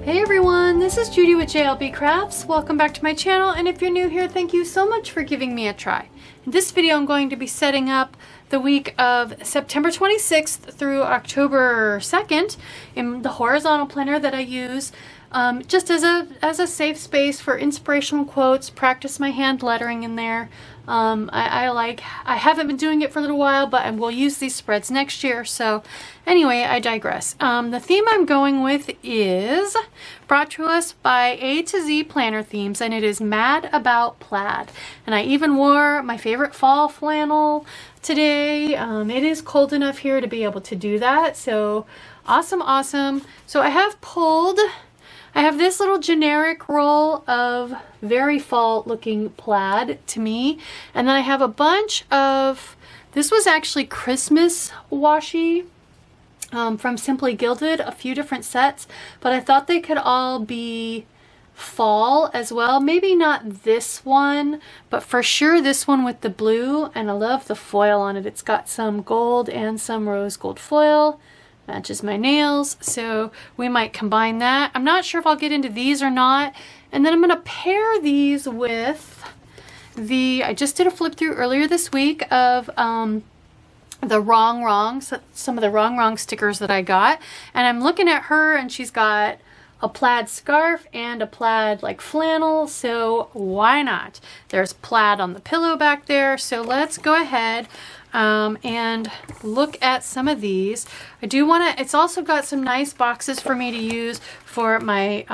Hey everyone, this is Judi with JLBCrafts. Welcome back to my channel, and if you're new here, thank you so much for giving me a try. In this video, I'm going to be setting up the week of September 26th through October 2nd in the horizontal planner that I use just as a safe space for inspirational quotes, practice my hand lettering in there. I haven't been doing it for a little while, but I will use these spreads next year. So anyway, I digress. The theme I'm going with is brought to us by A to Z Planner Themes, and it is Mad About Plaid. And I even wore my favorite fall flannel today. It is cold enough here to be able to do that. So awesome, awesome. So I have this little generic roll of very fall looking plaid to me. And then I have a bunch of, this was actually Christmas washi from Simply Gilded, a few different sets, but I thought they could all be fall as well. Maybe not this one, but for sure this one with the blue. And I love the foil on it. It's got some gold and some rose gold foil. Matches my nails, so we might combine that. I'm not sure if I'll get into these or not. And then I'm gonna pair these with I just did a flip through earlier this week of the RongRong, so some of the RongRong stickers that I got. And I'm looking at her and she's got a plaid scarf and a plaid like flannel, so why not? There's plaid on the pillow back there, so let's go ahead and look at some of these. I do want to, it's also got some nice boxes for me to use for my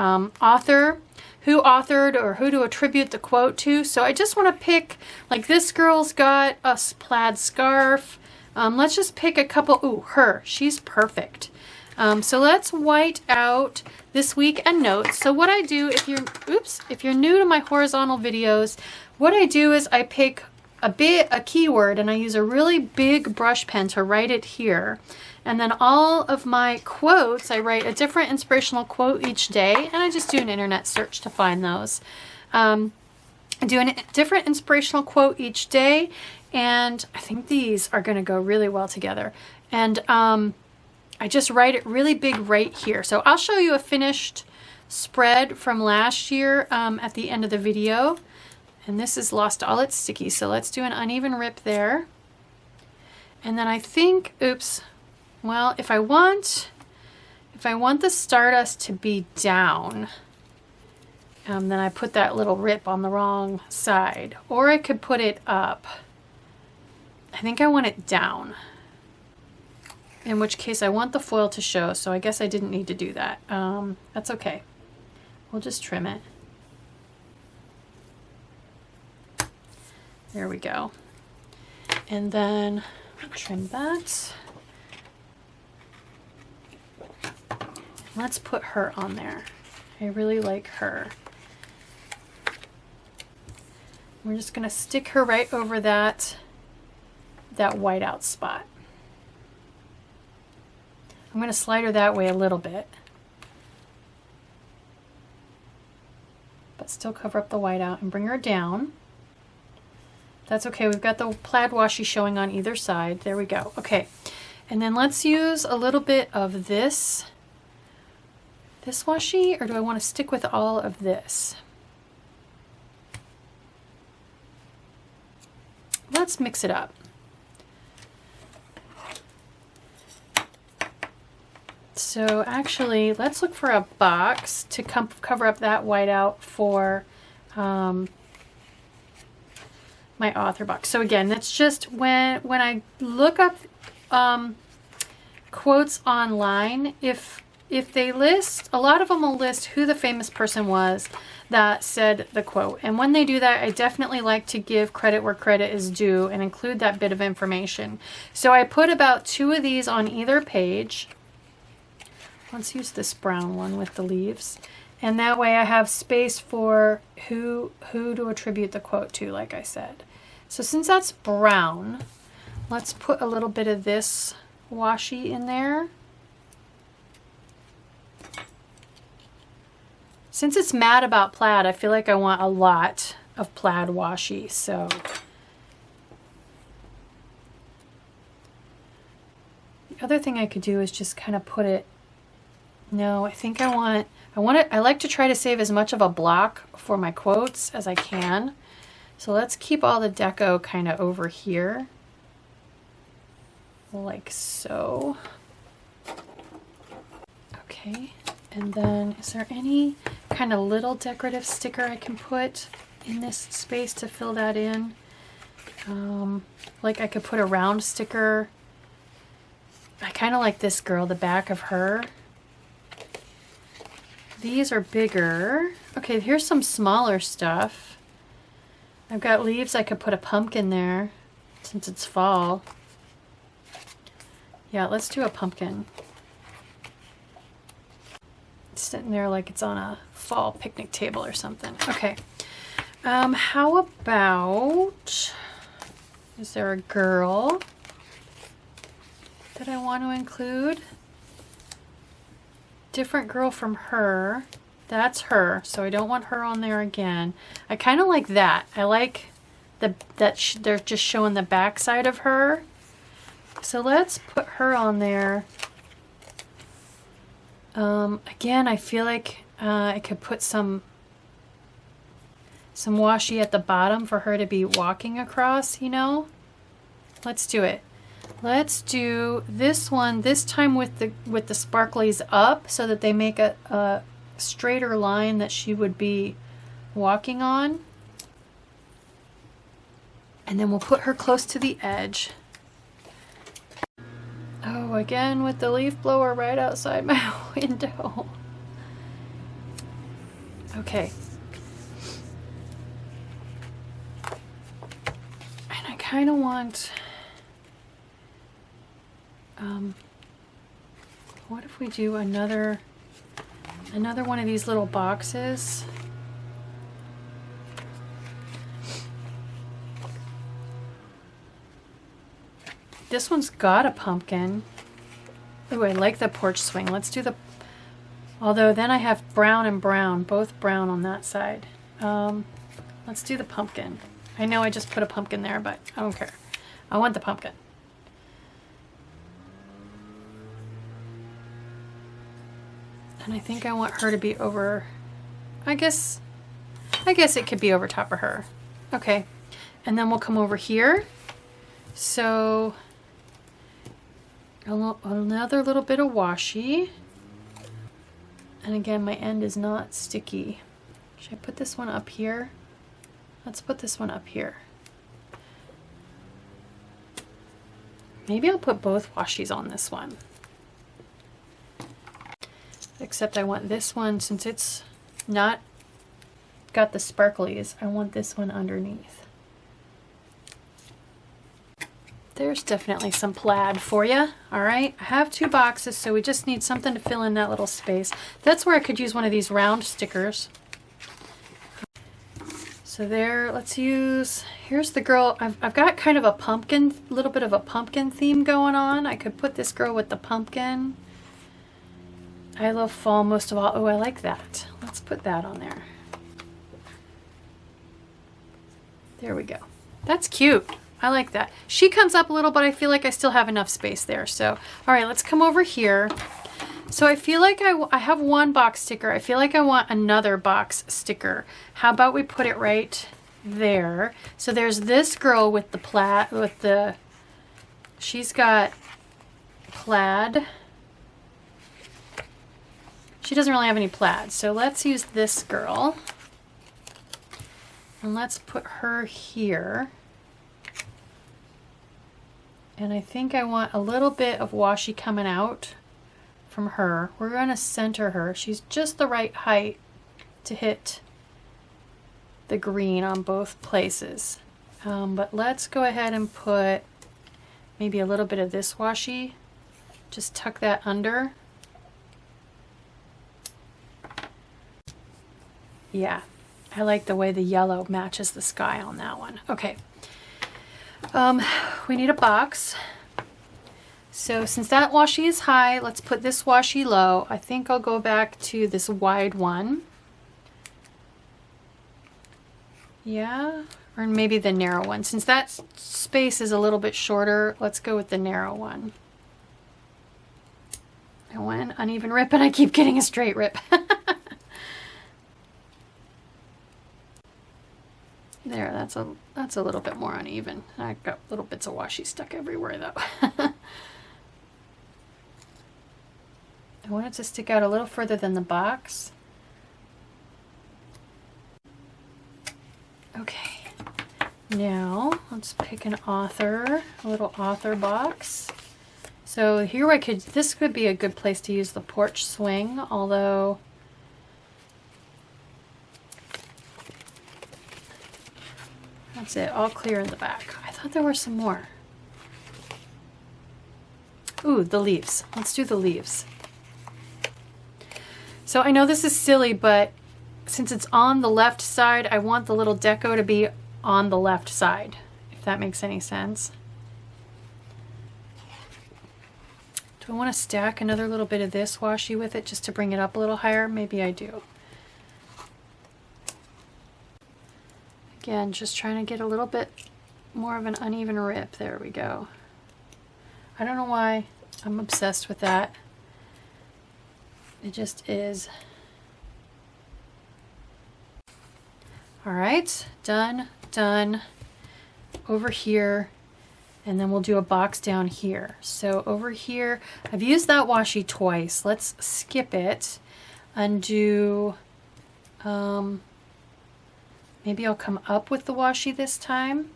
author, who authored or who to attribute the quote to. So I just want to pick, like this girl's got a plaid scarf. Let's just pick a couple. Ooh, her, she's perfect. So let's white out this week and notes. So what I do, if you're new to my horizontal videos, what I do is I pick a keyword and I use a really big brush pen to write it here. And then all of my quotes, I write a different inspirational quote each day, and I just do an internet search to find those. I do a different inspirational quote each day, and I think these are going to go really well together. And I just write it really big right here. So I'll show you a finished spread from last year at the end of the video. And this has lost all its sticky, so let's do an uneven rip there. And then I think, oops, well, if I want the Stardust to be down, then I put that little rip on the wrong side. Or I could put it up. I think I want it down. In which case I want the foil to show, so I guess I didn't need to do that. That's okay. We'll just trim it. There we go. And then trim that. Let's put her on there. I really like her. We're just gonna stick her right over that whiteout spot. I'm gonna slide her that way a little bit, but still cover up the whiteout and bring her down. That's okay, we've got the plaid washi showing on either side. There we go. Okay, and then let's use a little bit of this washi, or do I want to stick with all of this? Let's mix it up. So actually, let's look for a box to cover up that whiteout for my author box. So again, that's just when I look up quotes online, if they list, a lot of them will list who the famous person was that said the quote. And when they do that, I definitely like to give credit where credit is due and include that bit of information. So I put about 2 of these on either page. Let's use this brown one with the leaves. And that way I have space for who to attribute the quote to, like I said. So since that's brown, let's put a little bit of this washi in there. Since it's Mad About Plaid, I feel like I want a lot of plaid washi, so the other thing I could do is just kind of put it No, I think I like to try to save as much of a block for my quotes as I can. So let's keep all the deco kind of over here. Like so. Okay, and then is there any kind of little decorative sticker I can put in this space to fill that in? Like I could put a round sticker. I kind of like this girl, the back of her. These are bigger. Okay, here's some smaller stuff. I've got leaves. I could put a pumpkin there since it's fall. Yeah, let's do a pumpkin. It's sitting there like it's on a fall picnic table or something. Okay. How about, is there a girl that I want to include? Different girl from her. That's her, so I don't want her on there again. I kind of like that. I like they're just showing the back side of her. So let's put her on there. Again, I feel like I could put some washi at the bottom for her to be walking across, you know? Let's do it. Let's do this one, this time with the sparklies up so that they make a straighter line that she would be walking on. And then we'll put her close to the edge. Oh, again with the leaf blower right outside my window. Okay. And I kind of want... what if we do another one of these little boxes? This one's got a pumpkin. Oh, I like the porch swing. Let's do the... Although then I have brown and brown, both brown on that side. Let's do the pumpkin. I know I just put a pumpkin there, but I don't care. I want the pumpkin. And I think I want her to be over... I guess it could be over top of her. Okay. And then we'll come over here. So... another little bit of washi. And again, my end is not sticky. Should I put this one up here? Let's put this one up here. Maybe I'll put both washis on this one. Except I want this one, since it's not got the sparklies, I want this one underneath. There's definitely some plaid for you. All right, I have 2 boxes, so we just need something to fill in that little space. That's where I could use one of these round stickers. So there, let's use, here's the girl. I've got kind of a pumpkin, little bit of a pumpkin theme going on. I could put this girl with the pumpkin. I love fall most of all. Oh, I like that. Let's put that on there. There we go. That's cute. I like that. She comes up a little, but I feel like I still have enough space there. So, all right, let's come over here. So I feel like I have 1 box sticker. I feel like I want another box sticker. How about we put it right there? So there's this girl with the plaid, she's got plaid. She doesn't really have any plaid. So let's use this girl. And let's put her here. And I think I want a little bit of washi coming out from her. We're going to center her. She's just the right height to hit the green on both places. But let's go ahead and put maybe a little bit of this washi. Just tuck that under. Yeah, I like the way the yellow matches the sky on that one. Okay. We need a box. So since that washi is high, let's put this washi low. I think I'll go back to this wide one. Yeah, or maybe the narrow one. Since that space is a little bit shorter, let's go with the narrow one. I want an uneven rip and I keep getting a straight rip. There, that's a little bit more uneven. I got little bits of washi stuck everywhere though. I want it to stick out a little further than the box. Okay, now let's pick an author, a little author box. So here this could be a good place to use the porch swing, although that's it, all clear in the back. I thought there were some more. Ooh, the leaves. Let's do the leaves. So I know this is silly, but since it's on the left side, I want the little deco to be on the left side, if that makes any sense. Do I want to stack another little bit of this washi with it just to bring it up a little higher? Maybe I do. Again, just trying to get a little bit more of an uneven rip. There we go. I don't know why I'm obsessed with that. It just is. All right, done, done. Over here, and then we'll do a box down here. So over here, I've used that washi twice. Let's skip it and do, maybe I'll come up with the washi this time.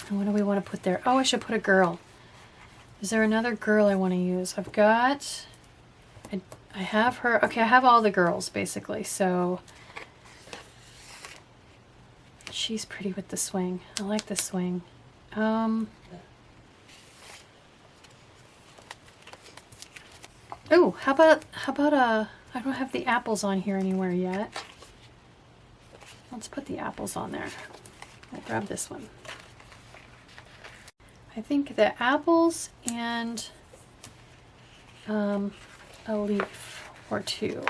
And what do we want to put there? Oh, I should put a girl. Is there another girl I want to use? I've got, I have her, okay, I have all the girls basically, so she's pretty with the swing. I like the swing. Oh, how about I don't have the apples on here anywhere yet. Let's put the apples on there. I'll grab this one. I think the apples and a leaf or two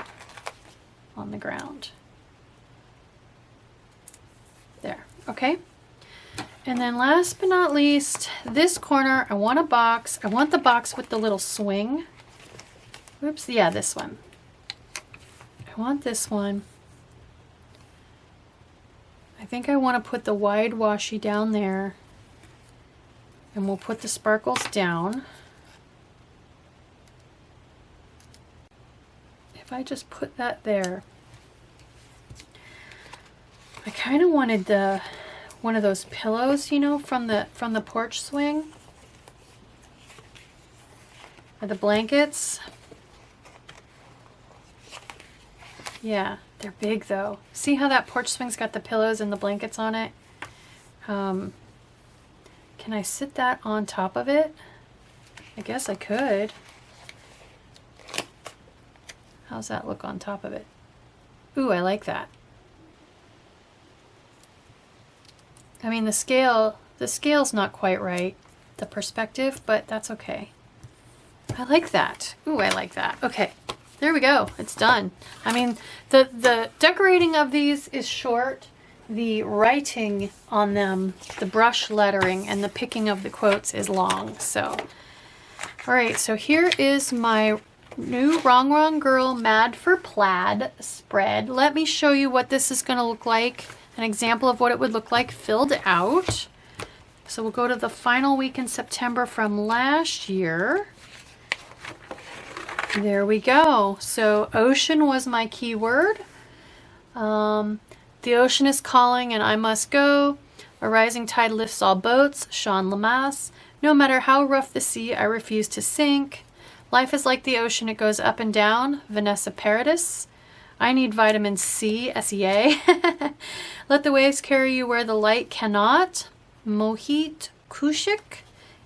on the ground. There, okay. And then last but not least, this corner, I want a box. I want the box with the little swing. Oops, yeah, this one. I want this one. I think I want to put the wide washi down there. And we'll put the sparkles down. If I just put that there. I kind of wanted one of those pillows, you know, from the porch swing. Or the blankets. Yeah, they're big though. See how that porch swing's got the pillows and the blankets on it? Can I sit that on top of it? I guess I could. How's that look on top of it? Ooh, I like that. I mean, the scale's not quite right, the perspective, but that's okay. I like that. Ooh, I like that. Okay, there we go. It's done. I mean, the decorating of these is short. The writing on them, the brush lettering, and the picking of the quotes is long. So, all right, so here is my new RongRong Girl Mad for Plaid spread. Let me show you what this is going to look like, an example of what it would look like filled out. So we'll go to the final week in September from last year. There we go. So ocean was my keyword. The ocean is calling and I must go. A rising tide lifts all boats. Sean Lamass. No matter how rough the sea, I refuse to sink. Life is like the ocean, it goes up and down. Vanessa Paradis. I need vitamin C, SEA. Let the waves carry you where the light cannot. Mohit Kushik.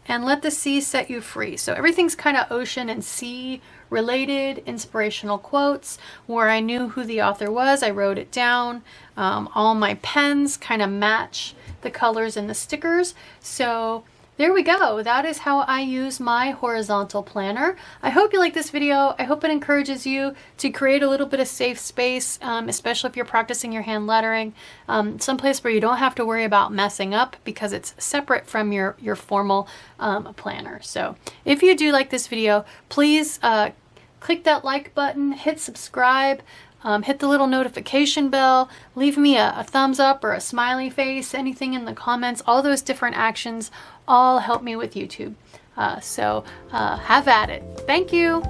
And let the sea set you free. So everything's kind of ocean and sea related. Inspirational quotes. Where I knew who the author was, I wrote it down. All my pens kind of match the colors and the stickers. So there we go. That is how I use my horizontal planner. I hope you like this video. I hope it encourages you to create a little bit of safe space, especially if you're practicing your hand lettering, someplace where you don't have to worry about messing up because it's separate from your formal planner. So if you do like this video, please click that like button, hit subscribe, hit the little notification bell, leave me a thumbs up or a smiley face, anything in the comments. All those different actions all help me with YouTube. So have at it. Thank you.